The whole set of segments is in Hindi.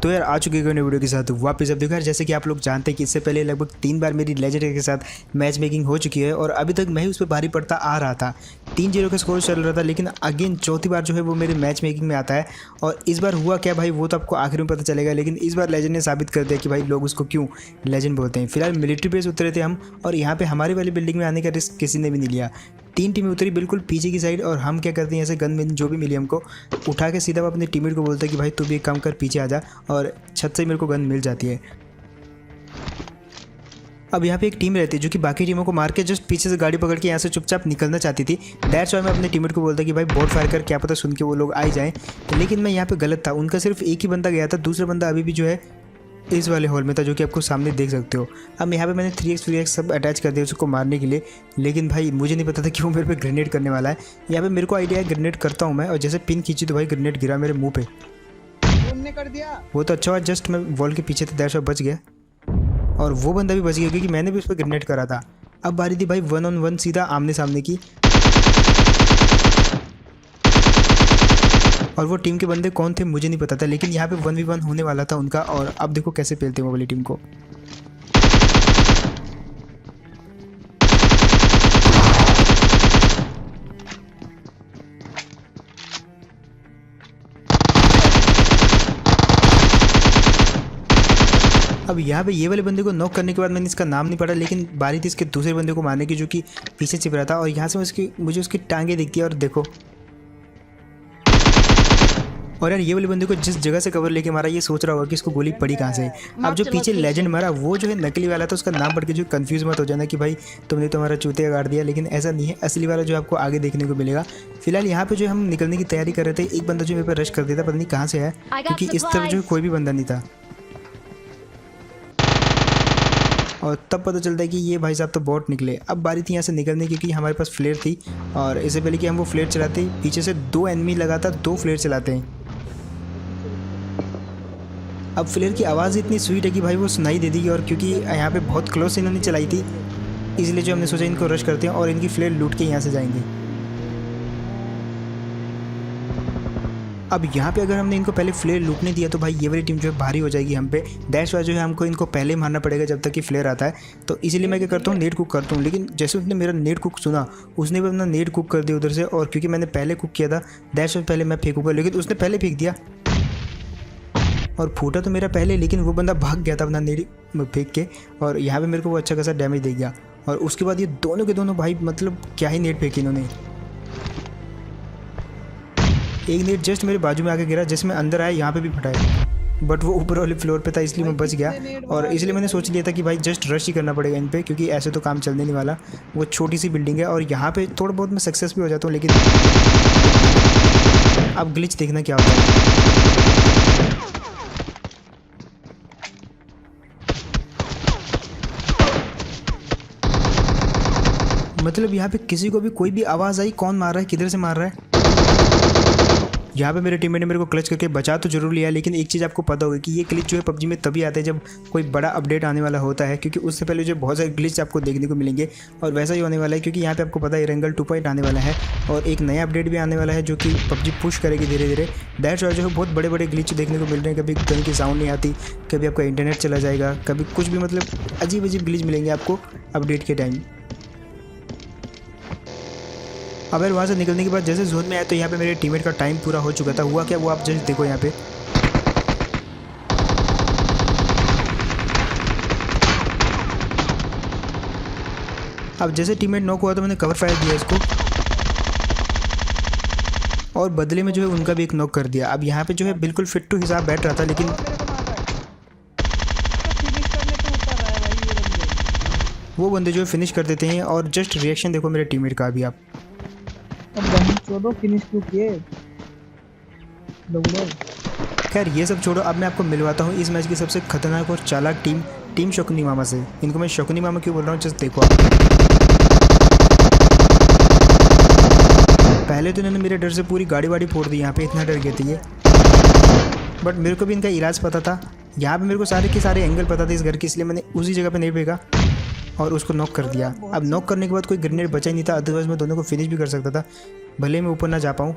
तो यार आ चुके हैं वीडियो के साथ वापस। अब देखो यार, जैसे कि आप लोग जानते हैं कि इससे पहले लगभग 3 बार मेरी लेजेंडरी के साथ मैच मेकिंग हो चुकी है और अभी तक मैं ही उस पर भारी पड़ता आ रहा था। 3-0 का स्कोर चल रहा था, लेकिन अगेन चौथी बार जो है वो मेरे मैच मेकिंग में आता है। और इस बार हुआ क्या भाई, वो तो आपको आखिर में पता चलेगा। लेकिन इस बार लेजेंड ने साबित कर दिया कि भाई लोग उसको क्यों लेजेंड बोलते हैं। फिलहाल मिलिट्री बेस उतरे थे हम, और यहाँ पे हमारी वाली बिल्डिंग में आने का रिस्क किसी ने भी नहीं लिया। 3 टीमें उतरी बिल्कुल पीछे की साइड, और हम क्या करते हैं, ऐसे गन में जो भी मिली हमको उठा के सीधा अपने टीममेट को बोलते हैं कि भाई तू भी एक काम कर, पीछे आ जा, और छत से मेरे को गन मिल जाती है। अब यहाँ पे एक टीम रहती है जो कि बाकी टीमों को मार के जस्ट पीछे से गाड़ी पकड़ के यहाँ से चुपचाप निकलना चाहती थी। दैट्स व्हाई मैं अपने टीममेट को बोलता कि भाई बोट फायर कर, क्या पता सुन के वो लोग आ ही जाएं। लेकिन मैं यहाँ पे गलत था, उनका सिर्फ एक ही बंदा गया था, दूसरा बंदा अभी भी जो है इस वाले हॉल में था, जो कि आपको सामने देख सकते हो। अब यहाँ पे मैंने 3x सब अटैच कर दिया उसको मारने के लिए, लेकिन भाई मुझे नहीं पता था कि वो मेरे पे ग्रेनेड करने वाला है। यहाँ पे मेरे को आइडिया है, ग्रेनेड करता हूँ मैं, और जैसे पिन खींची तो भाई ग्रेनेड गिरा मेरे मुंह पे। कर दिया वो तो अच्छा हुआ, जस्ट मैं वॉल के पीछे था, दैट्स व्हाई बच गया। और वो बंदा भी बच गया क्योंकि मैंने भी उस पर ग्रेनेड करा था। अब बारी थी भाई 1-on-1 सीधा आमने सामने की, और वो टीम के बंदे कौन थे मुझे नहीं पता था, लेकिन यहाँ पे 1v1 होने वाला था उनका। और अब देखो कैसे पेलते हैं वो वाली टीम को। अब यहाँ पे ये वाले बंदे को नॉक करने के बाद मैंने इसका नाम नहीं पढ़ा, लेकिन बारी थी इसके दूसरे बंदे को मारने की जो कि पीछे छिप रहा था। और यहाँ से मुझे उसकी टांगे दिखती है, और देखो। और यार ये वाले बंदे को जिस जगह से कवर लेके मारा, ये सोच रहा होगा कि इसको गोली पड़ी कहाँ से। अब जो पीछे लेजेंड मारा वो जो है नकली वाला था, उसका नाम पढ़ के जो कंफ्यूज मत हो जाना कि भाई तुमने तो हमारा चूतिया गाड़ दिया, लेकिन ऐसा नहीं है। असली वाला जो आपको आगे देखने को मिलेगा। फिलहाल यहाँ पे जो हम निकलने की तैयारी कर रहे थे, एक बंदा जो मेरे पर रश कर दिया था, पता नहीं कहाँ से है, क्योंकि इस तरफ जो कोई भी बंदा नहीं था। और तब पता चलता है कि ये भाई साहब तो बॉट निकले। अब बारी थी यहाँ से निकलने की, क्योंकि हमारे पास फ्लेयर थी, और इससे पहले कि हम वो फ्लेयर चलाते पीछे से 2 एनिमी लगातार 2 फ्लेयर चलाते हैं। अब फ्लेयर की आवाज़ इतनी स्वीट है कि भाई वो सुनाई दे दी, और क्योंकि यहाँ पे बहुत क्लोज से इन्होंने चलाई थी, इसलिए जो हमने सोचा इनको रश करते हैं और इनकी फ्लेयर लूट के यहाँ से जाएंगे। अब यहाँ पे अगर हमने इनको पहले फ्लेयर लूटने दिया तो भाई ये वाली टीम जो है भारी हो जाएगी हम पे। दैट्स व्हाई जो है हमको इनको पहले मारना पड़ेगा जब तक कि फ्लेयर आता है। तो इसीलिए मैं क्या करता हूँ, नेट कुक करता हूँ। लेकिन जैसे उसने मेरा नेट कुक सुना, उसने भी अपना नेट कुक कर दिया उधर से, और क्योंकि मैंने पहले कुक किया था दैट्स व्हाई पहले मैं फेंकूँगा, लेकिन उसने पहले फेंक दिया और फूटा तो मेरा पहले, लेकिन वो बंदा भाग गया था अपना नेट फेंक के, और यहाँ पे मेरे को वो अच्छा खासा डैमेज दे गया। और उसके बाद ये दोनों के दोनों भाई मतलब क्या ही नेट फेंके इन्होंने। एक नेट जस्ट मेरे बाजू में आके गिरा, जिसमें अंदर आया यहाँ पे भी फटा है, बट वो ऊपर वाले फ्लोर पे था, इसलिए मैं बच गया। और इसलिए मैंने सोच लिया था कि भाई जस्ट रश ही करना पड़ेगा इन पे, क्योंकि ऐसे तो काम चलने नहीं वाला। वो छोटी सी बिल्डिंग है, और यहाँ पे थोड़ा बहुत मैं सक्सेस भी हो जाता हूँ, लेकिन अब ग्लिच देखना क्या होता है। मतलब यहाँ पे किसी को भी कोई भी आवाज़ आई, कौन मार रहा है, किधर से मार रहा है। यहाँ पे मेरे टीममेट ने मेरे को क्लच करके बचा तो जरूर लिया, लेकिन एक चीज़ आपको पता होगी कि ये ग्लिच जो है पबजी में तभी आता है जब कोई बड़ा अपडेट आने वाला होता है, क्योंकि उससे पहले जो बहुत सारे ग्लिच आपको देखने को मिलेंगे। और वैसा ही होने वाला है, क्योंकि यहाँ पे आपको पता है रंगल 2.0 आने वाला है, और एक नया अपडेट भी आने वाला है जो कि पबजी पुश करेगी धीरे धीरे। दैट्स व्हाई जो है बहुत बड़े बड़े ग्लिच देखने को मिल रहे हैं। कभी गन की साउंड नहीं आती, कभी आपका इंटरनेट चला जाएगा, कभी कुछ भी, मतलब अजीब अजीब ग्लिच मिलेंगे आपको अपडेट के टाइम। अब यार वहाँ से निकलने के बाद जैसे जोन में आया तो यहाँ पे मेरे टीममेट का टाइम पूरा हो चुका था। हुआ क्या, वो आप जस्ट देखो यहाँ पे। अब जैसे टीममेट नॉक हुआ तो मैंने कवर फायर दिया इसको, और बदले में जो है उनका भी एक नॉक कर दिया। अब यहाँ पे जो है बिल्कुल फिट टू हिसाब बैठ रहा था, लेकिन वो बंदे जो है फिनिश कर देते हैं। और जस्ट रिएक्शन देखो मेरे टीममेट का अभी आप। फिनिश क्यों किए। खैर ये सब छोड़ो, अब मैं आपको मिलवाता हूँ इस मैच की सबसे खतरनाक और चालाक टीम शकुनी मामा से। इनको मैं शकुनी मामा क्यों बोल रहा हूँ, जस्ट देखो आप। पहले तो इन्होंने मेरे डर से पूरी गाड़ी वाड़ी फोड़ दी, यहाँ पे इतना डर गए थे ये। बट मेरे को भी इनका इलाज पता था, यहाँ पे मेरे को सारे के सारे एंगल पता थे इस घर की, इसलिए मैंने उसी जगह पे नहीं फेंका और उसको नॉक कर दिया। अब नॉक करने के बाद कोई ग्रेनेड बचा ही नहीं था, अदरवाइज मैं दोनों को फिनिश भी कर सकता था, भले मैं ऊपर ना जा पाऊँ।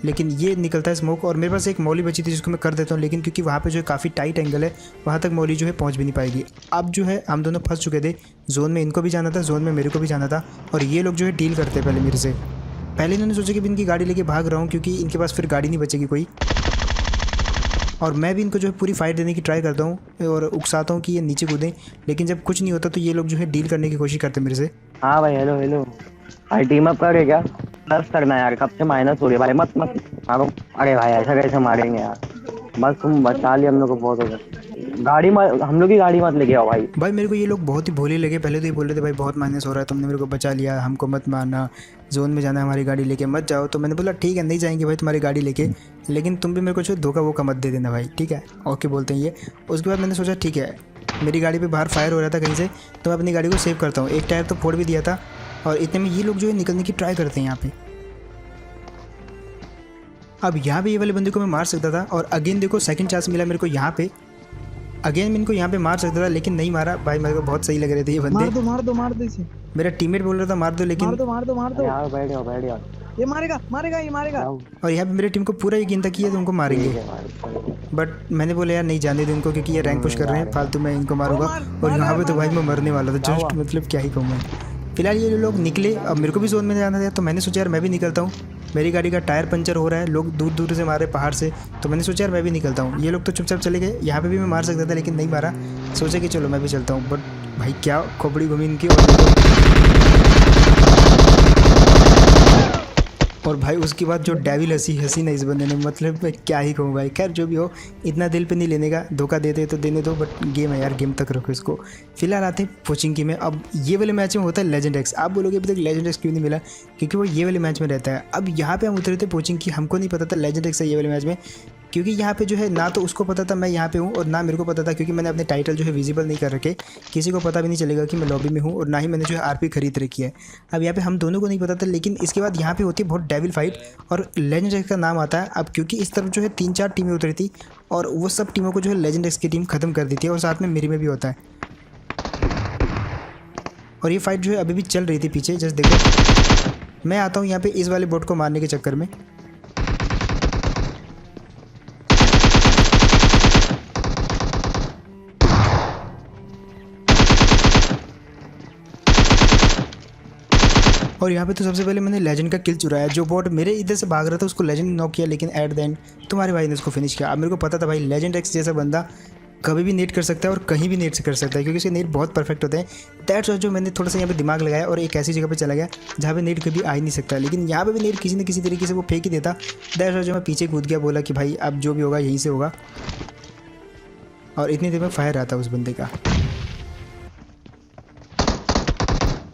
लेकिन ये निकलता है स्मोक। और मेरे पास एक मौली बची थी जिसको मैं कर देता हूँ, लेकिन क्योंकि वहाँ पे जो है काफ़ी टाइट एंगल है, वहाँ तक मौली जो है पहुँच भी नहीं पाएगी। अब जो है हम दोनों फंस चुके थे। जोन में इनको भी जाना था, जोन में मेरे को भी जाना था, और ये लोग जो है डील करते हैं पहले मेरे से। पहले इन्होंने सोचा कि मैं इनकी गाड़ी लेके भाग रहा हूँ क्योंकि इनके पास फिर गाड़ी नहीं बचेगी कोई, और मैं भी इनको जो है पूरी फाइट देने की ट्राई करता हूँ और उकसाता हूँ कि ये नीचे कूदें, लेकिन जब कुछ नहीं होता तो ये लोग जो है डील करने की कोशिश करते हैं मेरे से। हाँ भाई, हेलो हेलो भाई, टीम अप करे क्या? प्लस करना यार, कब से माइनस हो रही है भाई, मत मत मारो। अरे भाई ऐसा कैसे मारेंगे यार, बस तुम बचा लिया हम लोग को, बहुत हो गया। गाड़ी मत, हम लोग की गाड़ी मत लेके आओ भाई। भाई मेरे को ये लोग बहुत ही भोले लगे। पहले तो ये बोल रहे थे भाई बहुत माइनस हो रहा है, तुमने मेरे को बचा लिया, हमको मत मारना, जोन में जाना है, हमारी गाड़ी लेके मत जाओ। तो मैंने बोला ठीक है नहीं जाएंगे भाई तुम्हारी गाड़ी लेके, लेकिन तुम भी मेरे को जो धोखा वोखा मत दे देना भाई, ठीक है, ओके बोलते हैं ये। उसके बाद मैंने सोचा ठीक है, मेरी गाड़ी पे बाहर फायर हो रहा था कहीं से, तो मैं अपनी गाड़ी को सेव करता हूँ। एक टायर तो फोड़ भी दिया था, और इतने में ये लोग जो है निकलने की ट्राई करते हैं यहाँ पे। अब यहाँ पे ये वाले बंदे को मैं मार सकता था, और अगेन देखो सेकंड चांस मिला मेरे को यहाँ पे। अगेन मैं इनको यहाँ पे मार सकता था लेकिन नहीं मारा भाई, मेरे को बहुत सही लग रहे थे ये बंदे। मार दो इसे। मेरा टीममेट बोल रहा था मार दो, लेकिन मार दो। यार बैठ जाओ। ये मारेगा। और यहाँ पे मेरे टीम को पूरा यकीन था कि ये तुमको मारेंगे, बट मैंने बोला यार नहीं जाने दो इनको क्योंकि ये रैंक पुश कर रहे हैं, फालतू मैं इनको मारूंगा। और यहाँ पे तो भाई मैं मरने वाला था जस्ट, मतलब क्या ही कहूँ मैं। फिलहाल ये लोग निकले, अब मेरे को भी जोन में जाना था, तो मैंने सोचा यार मैं भी निकलता हूँ। मेरी गाड़ी का टायर पंचर हो रहा है, लोग दूर दूर से मारे पहाड़ से, तो मैंने सोचा यार मैं भी निकलता हूँ। ये लोग तो चुपचाप चले गए। यहाँ पे भी मैं मार सकता था लेकिन नहीं मारा, सोचा कि चलो मैं भी चलता हूँ। बट भाई क्या खोपड़ी घूमी इनकी। और भाई उसके बाद जो डेविल हंसी ना इस बंदे ने, मतलब मैं क्या ही कहूँ भाई। खैर जो भी हो, इतना दिल पे नहीं लेने का, धोखा देते तो देने दो, बट गेम है यार, गेम तक रखो इसको। फिलहाल आते हैं पोचिंकी में। अब ये वाले मैच में होता है लेजेंड एक्स। आप बोलोगे अभी तक लेजेंड एक्स क्यों नहीं मिला, क्योंकि वो ये वाले मैच में रहता है। अब यहाँ पे हम उतरे थे पोचिंकी, हमको नहीं पता था लेजेंड एक्स है ये वाले मैच में, क्योंकि यहाँ पे जो है ना तो उसको पता था मैं यहाँ पे हूँ, और ना मेरे को पता था, क्योंकि मैंने अपने टाइटल जो है विजिबल नहीं कर रखे। किसी को पता भी नहीं चलेगा कि मैं लॉबी में हूँ, और ना ही मैंने जो है आरपी खरीद रखी है। अब यहाँ पे हम दोनों को नहीं पता था, लेकिन इसके बाद यहाँ पे होती है बहुत डेविल फाइट, और लेजेंड एक्स का नाम आता है। अब क्योंकि इस तरफ जो है 3-4 टीमें उतरी थी, और वो सब टीमों को जो है लेजेंड एक्स की टीम खत्म कर दी थी, और साथ में मेरी में भी होता है। और ये फाइट जो है अभी भी चल रही थी पीछे, जस्ट देखो। मैं आता हूँ यहाँ पे इस वाले बोट को मारने के चक्कर में। और यहाँ पे तो सबसे पहले मैंने लेजेंड का किल चुराया। जो बॉट मेरे इधर से भाग रहा था उसको लेजेंड ने नॉक किया, लेकिन एट द एंड तुम्हारे भाई ने उसको फिनिश किया। अब मेरे को पता था भाई लेजेंड एक्स जैसा बंदा कभी भी नेट कर सकता है, और कहीं भी नेट से कर सकता है, क्योंकि उसके नेट बहुत परफेक्ट होते हैं। दैट्स वाई जो मैंने थोड़ा सा यहाँ पे दिमाग लगाया और एक ऐसी जगह पे चला गया जहाँ पे नेट कभी आ ही नहीं सकता, लेकिन यहाँ पे भी नेट किसी न किसी तरीके से वो फेंक ही देता। दैट्स वाई जो मैं पीछे कूद गया, बोला कि भाई अब जो भी होगा यहीं से होगा, और इतनी देर में फायर आता उस बंदे का।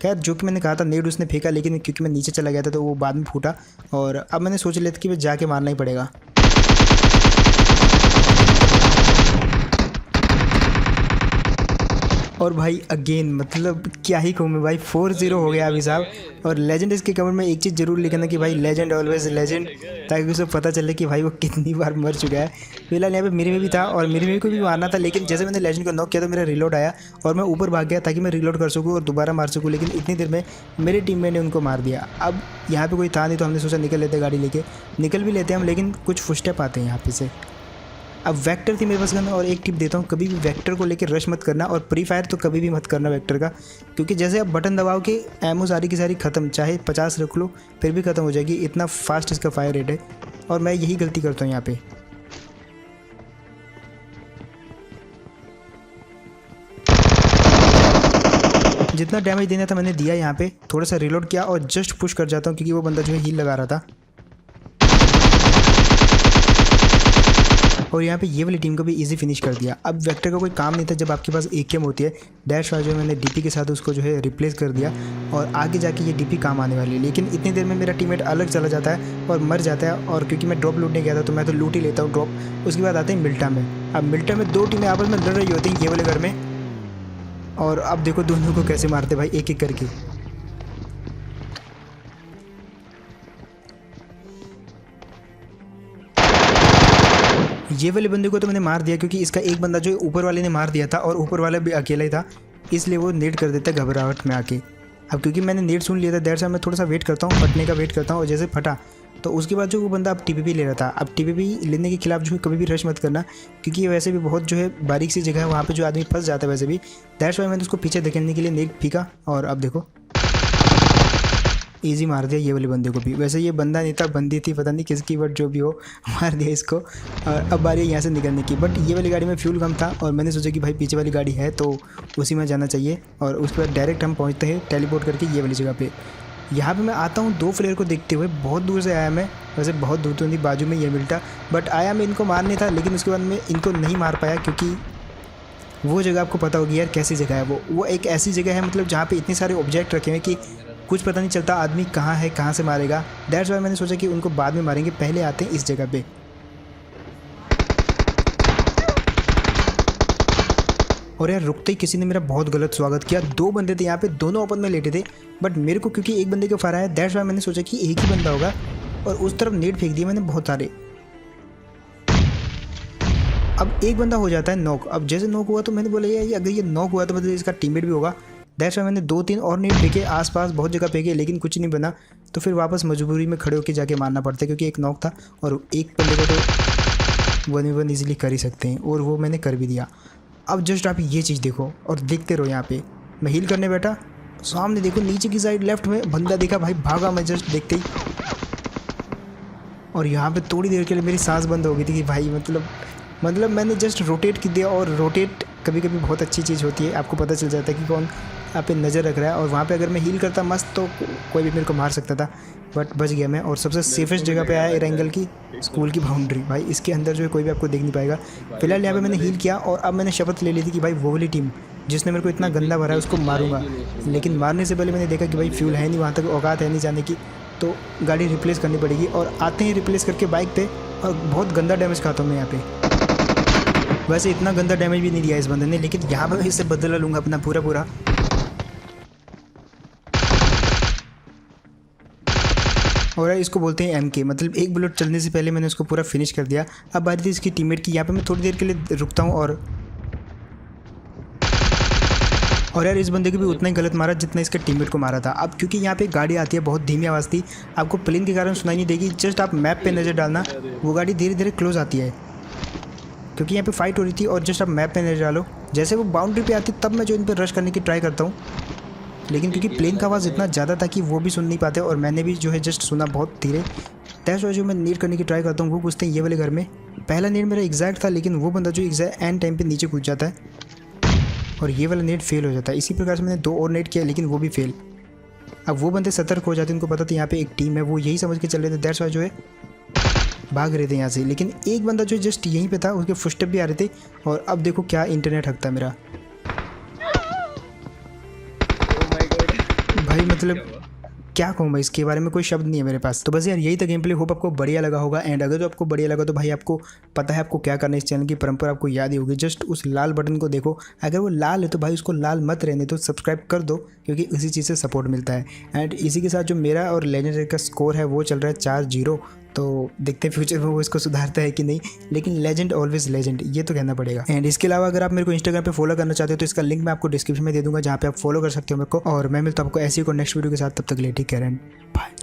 खैर जो कि मैंने कहा था नेट उसने फेंका, लेकिन क्योंकि मैं नीचे चला गया था तो वो बाद में फूटा, और अब मैंने सोच लिया था कि मैं जाके मारना ही पड़ेगा। और भाई अगेन मतलब क्या ही कहूँ मैं भाई, 4-0 हो गया अभी साहब। और लेजेंड इसके कमेंट में एक चीज़ जरूर लिखना कि भाई लेजेंड ऑलवेज लेजेंड, ताकि उसे पता चले कि भाई वो कितनी बार मर चुका है। फिलहाल यहाँ पे मेरे में भी था, और मेरे में को भी मारना था, लेकिन जैसे मैंने लेजेंड को नॉक किया तो मेरा रिलोड आया, और मैं ऊपर भाग गया ताकि मैं रिलोड कर सकूँ और दोबारा मार सकूँ, लेकिन इतनी देर में मेरे टीममेट ने उनको मार दिया। अब यहाँ पर कोई था नहीं, तो हमने सोचा निकल लेते गाड़ी लेके, निकल भी लेते हम, लेकिन कुछ फुटस्टेप आते हैं यहाँ पे से। अब वेक्टर थी मेरे पास गन, और एक टिप देता हूँ, कभी भी वेक्टर को लेकर रश मत करना, और प्री फायर तो कभी भी मत करना वेक्टर का, क्योंकि जैसे आप बटन दबाओ कि एमओ सारी की सारी ख़त्म, चाहे 50 रख लो फिर भी ख़त्म हो जाएगी, इतना फास्ट इसका फायर रेट है। और मैं यही गलती करता हूँ यहाँ पे। जितना डैमेज देना था मैंने दिया यहाँ पे, थोड़ा सा रिलोड किया और जस्ट पुश कर जाता हूँ, क्योंकि वो बंदा जो है हील लगा रहा था। और यहाँ पे ये वाली टीम को भी इजी फिनिश कर दिया। अब वेक्टर का कोई काम नहीं था जब आपके पास AKM होती है। डैश वाला जो मैंने डीपी के साथ उसको जो है रिप्लेस कर दिया, और आगे जाके ये डीपी काम आने वाली है। लेकिन इतनी देर में मेरा टीममेट अलग चला जाता है और मर जाता है, और क्योंकि मैं ड्रॉप लूटने गया था तो मैं तो लूट ही लेता हूँ ड्रॉप। उसके बाद आते हैं मिल्टा में। अब मिल्टा में 2 टीमें आपस में लड़ रही होती हैं ये वाले घर में, और अब देखो दोनों को कैसे मारते भाई एक एक करके। ये वाले बंदे को तो मैंने मार दिया, क्योंकि इसका एक बंदा जो ऊपर वाले ने मार दिया था, और ऊपर वाला भी अकेला ही था, इसलिए वो नेट कर देता है घबराहट में आके। अब क्योंकि मैंने नेट सुन लिया था, देर से मैं थोड़ा सा वेट करता हूँ, फटने का वेट करता हूँ, और जैसे फटा तो उसके बाद जो वो बंदा अब टीपीपी ले रहा था, अब टीपीपी लेने के खिलाफ जो है कभी भी रश मत करना, क्योंकि ये वैसे भी बहुत जो है बारीक सी जगह है, वहाँ पे जो आदमी फंस जाता है वैसे भी। दैट्स वाई मैंने उसको पीछे धकेलने के लिए नेट फेंका और अब देखो इजी मार दिया ये वाले बंदे को भी। वैसे ये बंदा नहीं था, बंदी थी, पता नहीं किसकी, बट जो भी हो मार दिया इसको। और अब बारी है यहाँ से निकलने की, बट ये वाली गाड़ी में फ्यूल कम था और मैंने सोचा कि भाई पीछे वाली गाड़ी है तो उसी में जाना चाहिए, और उस पर डायरेक्ट हम पहुँचते हैं टेलीपोर्ट करके ये वाली जगह पे। यहाँ पे मैं आता हूँ 2 प्लेयर को देखते हुए, बहुत दूर से आया मैं, वैसे बहुत दूर तो नहीं, बाजू में ये मिलता, बट आया मैं इनको मारने था, लेकिन उसके बाद मैं इनको नहीं मार पाया क्योंकि वो जगह आपको पता होगी यार कैसी जगह है वो एक ऐसी जगह है मतलब जहाँ पे इतने सारे ऑब्जेक्ट रखे हुए कि कुछ पता नहीं चलता आदमी कहाँ है, कहाँ से मारेगा। दैट्स वाई मैंने सोचा कि उनको बाद में मारेंगे, पहले आते हैं इस जगह पे। और यार रुकते ही किसी ने मेरा बहुत गलत स्वागत किया। 2 बंदे थे यहाँ पे, दोनों ओपन में लेटे थे, बट मेरे को क्योंकि एक बंदे का फायर आया, दैट्स वाई मैंने सोचा कि एक ही बंदा होगा और उस तरफ नेट फेंक दिया मैंने बहुत सारे। अब एक बंदा हो जाता है नॉक। अब जैसे नॉक हुआ तो मैंने बोला यार अगर ये नॉक हुआ तो मतलब इसका टीममेट भी होगा। दैट्स वाई मैंने 2-3 और नेट फेंके आसपास, बहुत जगह फेंके, लेकिन कुछ नहीं बना। तो फिर वापस मजबूरी में खड़े होकर जाके मारना पड़ता है क्योंकि एक नॉक था और एक बंदे को तो 1v1 ईजिली कर ही सकते हैं, और वो मैंने कर भी दिया। अब जस्ट आप ये चीज़ देखो और देखते रहो। यहाँ पे मैं हील करने बैठा, सामने देखो नीचे की साइड लेफ्ट में बंदा देखा, भाई भागा मैं जस्ट देखते ही, और यहाँ पे थोड़ी देर के लिए मेरी सांस बंद हो गई थी कि भाई मतलब मैंने जस्ट रोटेट कर दिया। और रोटेट कभी कभी बहुत अच्छी चीज़ होती है, आपको पता चल जाता है कि कौन आप पे नज़र रख रहा है। और वहाँ पे अगर मैं हील करता मस्त तो कोई भी मेरे को मार सकता था, बट बच गया मैं। और सबसे सेफेस्ट जगह पे आया एरेंगल की स्कूल की बाउंड्री। भाई इसके अंदर जो है कोई भी आपको देख नहीं पाएगा। फिलहाल यहाँ पे मैंने हील किया और अब मैंने शपथ ले ली थी कि भाई वो वाली टीम जिसने मेरे को इतना गंदा भरा है उसको मारूंगा, लेकिन मारने से पहले मैंने देखा कि भाई फ्यूल है नहीं, वहाँ तक औकात है नहीं जाने की, तो गाड़ी रिप्लेस करनी पड़ेगी। और आते ही रिप्लेस करके बाइक पे, और बहुत गंदा डैमेज खाता हूँ मैं यहाँ पे। वैसे इतना गंदा डैमेज भी नहीं दिया इस बंदे ने, लेकिन यहाँ पर मैं इससे बदला लूँगा अपना पूरा। और इसको बोलते हैं MK, मतलब एक बुलेट चलने से पहले मैंने उसको पूरा फिनिश कर दिया। अब बारी थी इसकी टीममेट की। यहाँ पे मैं थोड़ी देर के लिए रुकता हूँ और यार इस बंदे को भी उतना ही गलत मारा जितना इसके टीममेट को मारा था। अब क्योंकि यहाँ पे गाड़ी आती है, बहुत धीमी आवाज़ थी, आपको प्लेन के कारण सुनाई नहीं देगी, जस्ट आप मैप पे नज़र डालना, वो गाड़ी धीरे धीरे क्लोज आती है क्योंकि यहाँ पे फाइट हो रही थी। और जस्ट आप मैप पे नज़र डालो, जैसे वो बाउंड्री पे आती तब मैं जो इन पर रश करने की ट्राई करता हूँ, लेकिन क्योंकि प्लेन का आवाज़ इतना ज़्यादा था कि वो भी सुन नहीं पाते और मैंने भी जो है जस्ट सुना बहुत धीरे। दैट्स वाई जो मैं नीड करने की ट्राई करता हूँ वो पूछते हैं ये वाले घर में। पहला नीड मेरा एग्जैक्ट था, लेकिन वो बंदा जो एग्जैक्ट एंड टाइम पे नीचे कूद जाता है और ये वाला नेट फेल हो जाता है। इसी प्रकार से मैंने 2 और नेट किया, लेकिन वो भी फेल। अब वो बंदे सतर्क हो जाते हैं, उनको पता था यहाँ पे एक टीम है, वो यही समझ के चल रहे थे। दैट्स वाई जो है भाग रहे थे यहाँ से, लेकिन एक बंदा जो जस्ट यहीं पे था, उसके फुटस्टेप भी आ रहे थे। और अब देखो क्या इंटरनेट हकता है मेरा भाई, मतलब क्या कहूँ मैं, इसके बारे में कोई शब्द नहीं है मेरे पास। तो बस यार यही था गेम प्ले, होप आपको बढ़िया लगा होगा। एंड अगर जो आपको बढ़िया लगा तो भाई आपको पता है आपको क्या करना है, इस चैनल की परंपरा आपको याद ही होगी। जस्ट उस लाल बटन को देखो, अगर वो लाल है तो भाई उसको लाल मत रहने दो, सब्सक्राइब कर दो, क्योंकि इसी चीज़ से सपोर्ट मिलता है। एंड इसी के साथ जो मेरा और लेजेंडरी का स्कोर है वो चल रहा है 4-0। तो देखते हैं फ्यूचर में वो इसको सुधारता है कि नहीं, लेकिन लेजेंड ऑलवेज लेजेंड, ये तो कहना पड़ेगा। एंड इसके अलावा अगर आप मेरे को इंस्टाग्राम पे फॉलो करना चाहते हो तो इसका लिंक मैं आपको डिस्क्रिप्शन में दे दूंगा, जहाँ पे आप फॉलो कर सकते हो मेरे को। और मैं मिलता हूँ आपको ऐसी को नेक्स्ट वीडियो के साथ, तब तक के लिए टेक केयर एंड बाय।